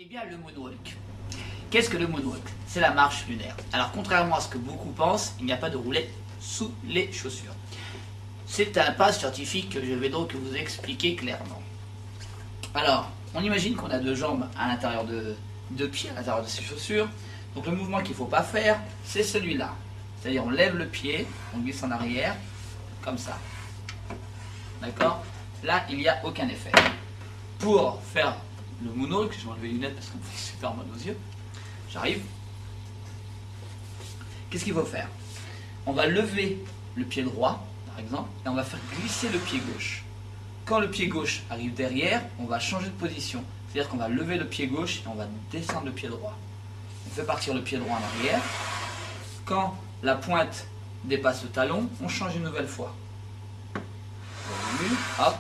Eh bien, le moonwalk. Qu'est-ce que le moonwalk? C'est la marche lunaire. Alors, contrairement à ce que beaucoup pensent, il n'y a pas de roulette sous les chaussures. C'est un pas scientifique que je vais donc vous expliquer clairement. Alors, on imagine qu'on a deux jambes à l'intérieur de deux pieds, à l'intérieur de ces chaussures. Donc, le mouvement qu'il ne faut pas faire, c'est celui-là. C'est-à-dire, on lève le pied, on glisse en arrière, comme ça. D'accord? Là, il n'y a aucun effet. Pour faire le moonwalk, je vais enlever les lunettes parce qu'on fait super mal aux yeux. J'arrive. Qu'est-ce qu'il faut faire? On va lever le pied droit, par exemple, et on va faire glisser le pied gauche. Quand le pied gauche arrive derrière, on va changer de position. C'est-à-dire qu'on va lever le pied gauche et on va descendre le pied droit. On fait partir le pied droit en arrière. Quand la pointe dépasse le talon, on change une nouvelle fois. Revenu, hop,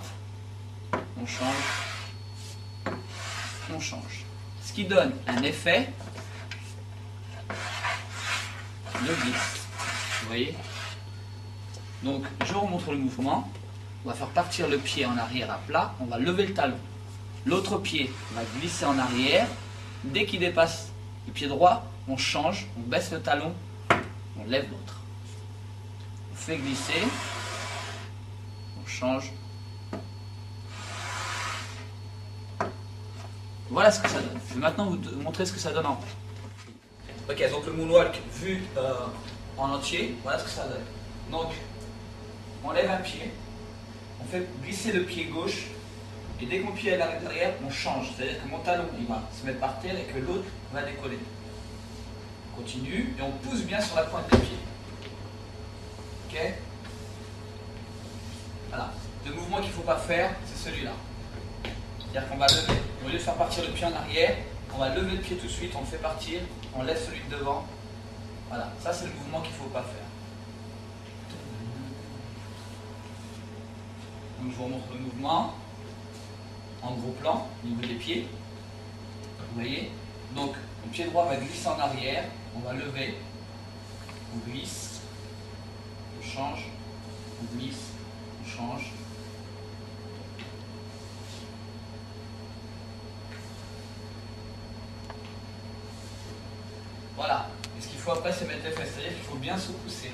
on change. On change. Ce qui donne un effet de glisse. Vous voyez? Donc, je vous remontre le mouvement. On va faire partir le pied en arrière à plat. On va lever le talon. L'autre pied va glisser en arrière. Dès qu'il dépasse le pied droit, on change, on baisse le talon, on lève l'autre. On fait glisser. On change. Voilà ce que ça donne. Je vais maintenant vous montrer ce que ça donne en vrai. Ok, donc le moonwalk vu en entier, voilà ce que ça donne. Donc, on lève un pied, on fait glisser le pied gauche, et dès que mon pied est à l'arrière, on change. C'est-à-dire que mon talon il va se mettre par terre et que l'autre va décoller. On continue et on pousse bien sur la pointe des pieds. Ok? Voilà. Le mouvement qu'il ne faut pas faire, c'est celui-là. C'est-à-dire qu'on va lever, au lieu de faire partir le pied en arrière, on va lever le pied tout de suite, on le fait partir, on laisse celui de devant. Voilà, ça c'est le mouvement qu'il ne faut pas faire. Donc je vous remontre le mouvement en gros plan, au niveau des pieds. Vous voyez? Donc le pied droit va glisser en arrière, on va lever, on glisse, on change, on glisse, on change. Voilà. Et ce qu'il faut après, c'est mettre les fesses, c'est-à-dire qu'il faut bien se pousser.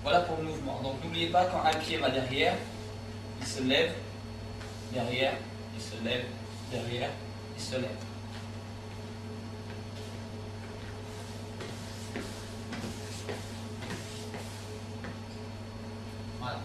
Voilà pour le mouvement. Donc n'oubliez pas, quand un pied va derrière, il se lève, derrière, il se lève, derrière, il se lève. Voilà.